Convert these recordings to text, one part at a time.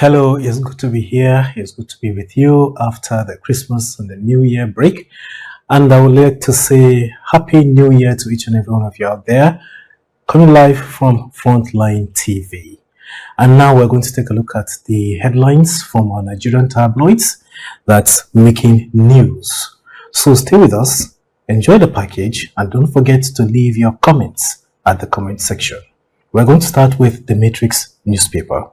Hello, it's good to be here. It's good to be with you after the Christmas and the New Year break. And I would like to say Happy New Year to each and every one of you out there, coming live from Frontline TV. And now we're going to take a look at the headlines from our Nigerian tabloids that's making news. So stay with us, enjoy the package, and don't forget to leave your comments at the comment section. We're going to start with the Matrix newspaper.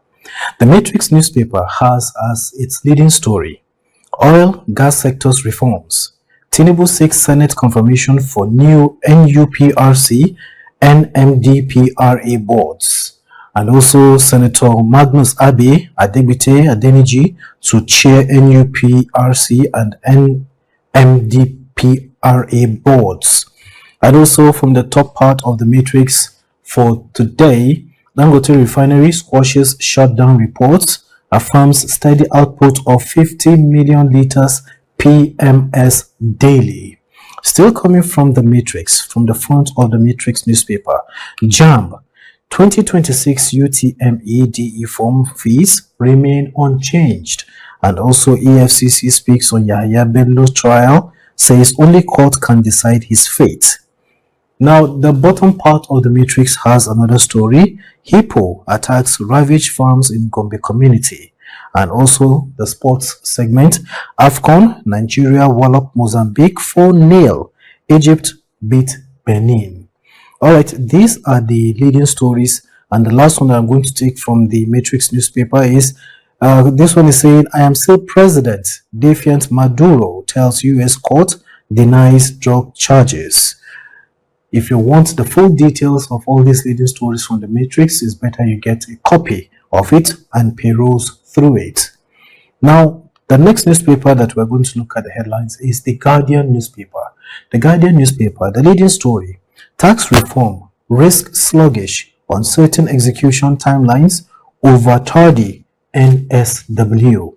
The Matrix newspaper has as its leading story, Oil Gas Sectors Reforms. Tinubu seeks Senate confirmation for new NUPRC and MDPRA boards. And also Senator Magnus Abe Adegbite Adeniji to chair NUPRC and MDPRA boards. And also from the top part of the Matrix for today, Dangote Refinery squashes shutdown reports, affirms steady output of 50 million liters PMS daily. Still coming from the Matrix, from the front of the Matrix newspaper, JAMB 2026 UTME DE form fees remain unchanged. And also EFCC speaks on Yahya Bello's trial, says only court can decide his fate. Now, the bottom part of the Matrix has another story. Hippo attacks ravaged farms in Gombe community. And also the sports segment. AFCON, Nigeria wallop Mozambique 4-0. Egypt beat Benin. Alright, these are the leading stories. And the last one that I'm going to take from the Matrix newspaper is, this one is saying, I am still president. Defiant Maduro tells US court denies drug charges. If you want the full details of all these leading stories from the Matrix, it's better you get a copy of it and peruse through it. Now, the next newspaper that we're going to look at the headlines is the Guardian newspaper. The Guardian newspaper, the leading story, tax reform, risk sluggish, uncertain execution timelines, over tardy NSW.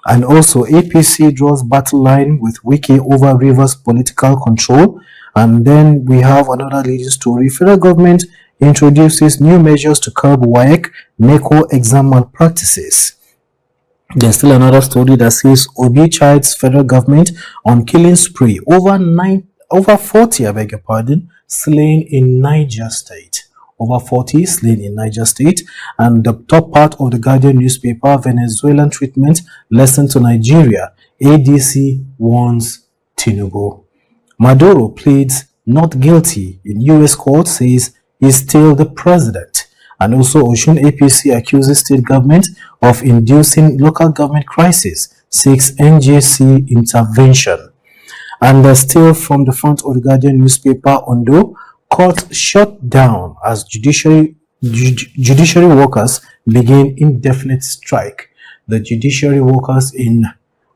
And also APC draws battle line with Wiki over Rivers political control. And then we have another leading story. Federal government introduces new measures to curb WAEC NECO exam malpractices. There's still another story that says Obi chides federal government on killing spree. Over 40, I beg your pardon, slain in Niger State. Over 40 slain in Niger State. And the top part of the Guardian newspaper, Venezuelan treatment lesson to Nigeria. ADC warns Tinubu. Maduro pleads not guilty in US court, says he's still the president. And also Osun APC accuses state government of inducing local government crisis, seeks NJC intervention. And still from the front of the Guardian newspaper, Ondo, court shut down as judiciary workers begin indefinite strike. The judiciary workers in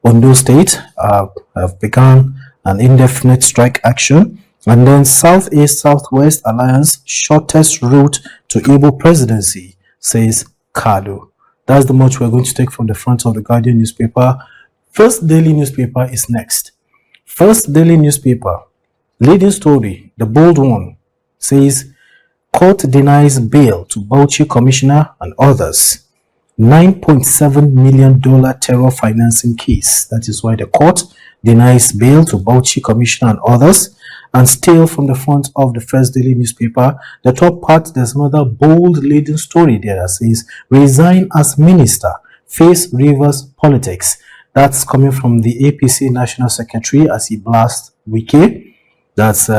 Ondo State have begun an indefinite strike action. And then Southeast Southwest Alliance shortest route to Igbo presidency, says Kado. That's the much we're going to take from the front of the Guardian newspaper. First Daily newspaper is next. First Daily newspaper, leading story, the bold one, says court denies bail to Bauchi commissioner and others. $9.7 million terror financing case. That is why the court denies bail to Bauchi commissioner and others. And still from the front of the First Daily newspaper, the top part, there's another bold leading story there that says, resign as minister, face Rivers politics. That's coming from the APC National Secretary as he blasts Wike. That's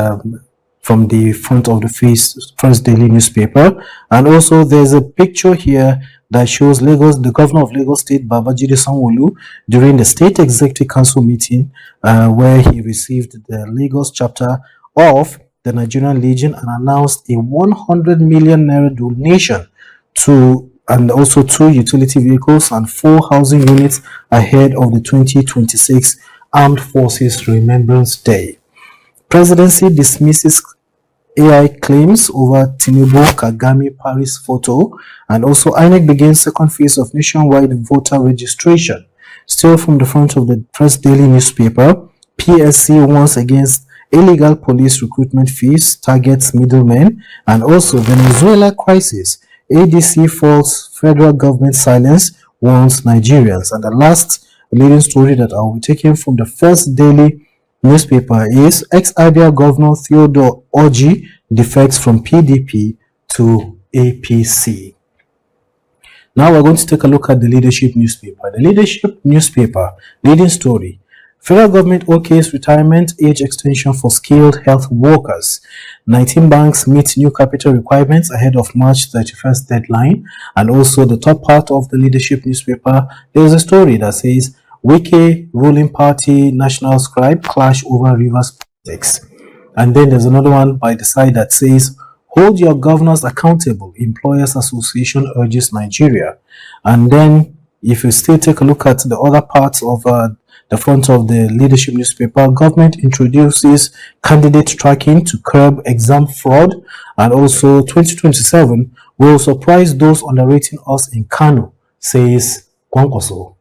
from the front of the First Daily newspaper. And also there's a picture here that shows Lagos, the governor of Lagos State, Babajide Sanwo-Olu, during the State Executive Council meeting where he received the Lagos chapter of the Nigerian Legion and announced a 100 million naira donation to, and also 2 utility vehicles and 4 housing units ahead of the 2026 Armed Forces Remembrance Day. Presidency dismisses AI claims over Tinubu Kagame Paris photo, and also INEC begins second phase of nationwide voter registration. Still from the front of the First Daily newspaper, PSC warns against illegal police recruitment fees, targets middlemen, and also Venezuela crisis. ADC falls, federal government silence, warns Nigerians. And the last leading story that I will be taking from the first daily newspaper is ex-Abia Governor Theodore Orji defects from PDP to APC. Now we're going to take a look at the Leadership newspaper. The Leadership newspaper, leading story: Federal government OK's retirement age extension for skilled health workers. 19 banks meet new capital requirements ahead of March 31st deadline. And also the top part of the Leadership newspaper, there's a story that says Wike ruling party national scribe clash over Rivers politics. And then there's another one by the side that says hold your governors accountable, Employers Association urges Nigeria. And then if you still take a look at the other parts of the front of the Leadership newspaper, government introduces candidate tracking to curb exam fraud. And also 2027 will surprise those underrating us in Kano, says Kwankwaso.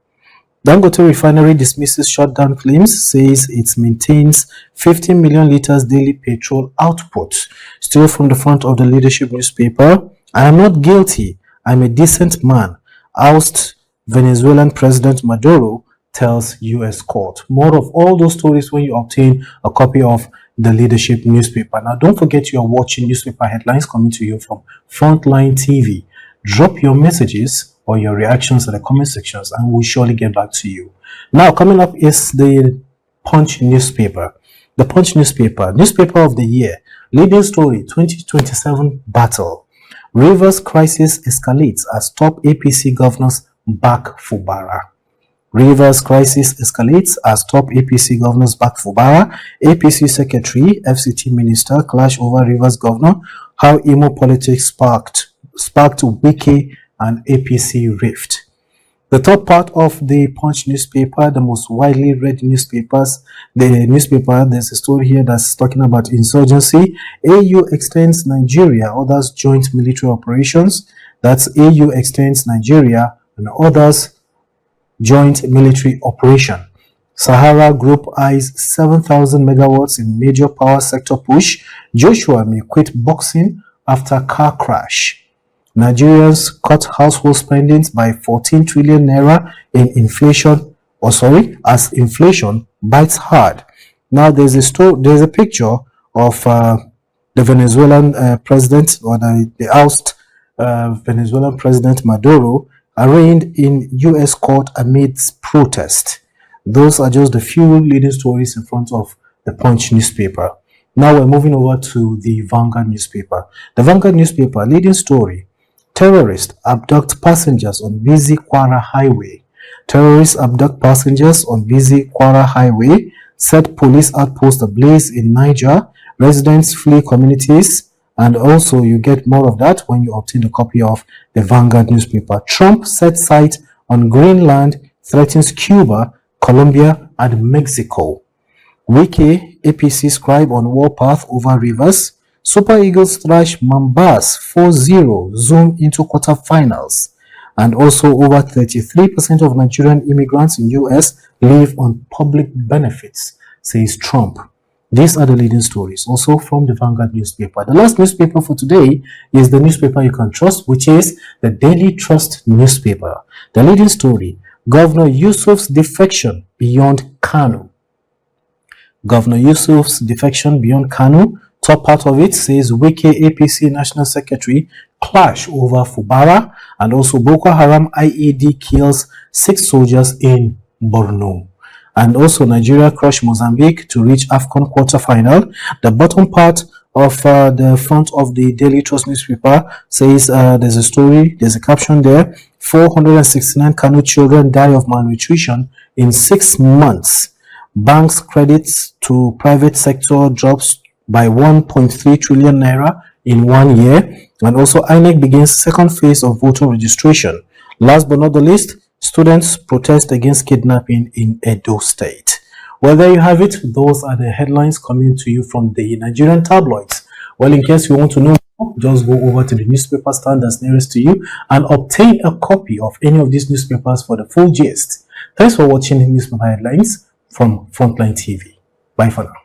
Dangote refinery dismisses shutdown claims, says it maintains 15 million liters daily petrol output. Still from the front of the Leadership newspaper, I am not guilty, I'm a decent man. Oust Venezuelan President Maduro, tells U.S. court. More of all those stories when you obtain a copy of the Leadership newspaper. Now, don't forget you are watching newspaper headlines coming to you from Frontline TV. Drop your messages or your reactions in the comment sections and we'll surely get back to you. Now, coming up is the Punch newspaper. The Punch newspaper, newspaper of the year, leading story 2027 battle. Rivers crisis escalates as top APC governors back Fubara. Rivers crisis escalates as top APC governors back Fubara. APC secretary, FCT minister clash over Rivers governor. How Imo politics sparked Wike and APC rift. The top part of the Punch newspaper, the most widely read newspapers, there's a story here that's talking about insurgency. AU extends Nigeria, others joint military operations. That's AU extends Nigeria and others joint military operation. Sahara Group eyes 7,000 megawatts in major power sector push. Joshua may quit boxing after car crash. Nigerians cut household spendings by 14 trillion naira in inflation, as inflation bites hard. Now there's a picture of the Venezuelan president, or the oust Venezuelan President Maduro, arraigned in U.S. court amidst protest. Those are just the few leading stories in front of the Punch newspaper. Now we're moving over to the Vanguard newspaper. The Vanguard newspaper, leading story: terrorists abduct passengers on busy Kwara highway. Terrorists abduct passengers on busy Kwara highway. Set police outpost ablaze in Niger. Residents flee communities. And also you get more of that when you obtain a copy of the Vanguard newspaper. Trump sets sight on Greenland, threatens Cuba, Colombia, and Mexico. Wike, APC scribe on warpath over Rivers. Super Eagles thrash Mambas 4-0, zoom into quarterfinals. And also over 33% of Nigerian immigrants in US live on public benefits, says Trump. These are the leading stories, also from the Vanguard newspaper. The last newspaper for today is the newspaper you can trust, which is the Daily Trust newspaper. The leading story: Governor Yusuf's defection beyond Kano. Governor Yusuf's defection beyond Kano. Top part of it says Wike APC National Secretary clash over Fubara, and also Boko Haram IED kills 6 soldiers in Borno. And also Nigeria crush Mozambique to reach AFCON quarterfinal. The bottom part of the front of the Daily Trust newspaper says there's a caption there: 469 Kano children die of malnutrition in 6 months. Banks credits to private sector drops by 1.3 trillion naira in 1 year. And also INEC begins second phase of voter registration. Last but not the least, students protest against kidnapping in Edo State. Well, there you have it. Those are the headlines coming to you from the Nigerian tabloids. Well, in case you want to know more, just go over to the newspaper stand that's nearest to you and obtain a copy of any of these newspapers for the full gist. Thanks for watching Newspaper Headlines from Frontline TV. Bye for now.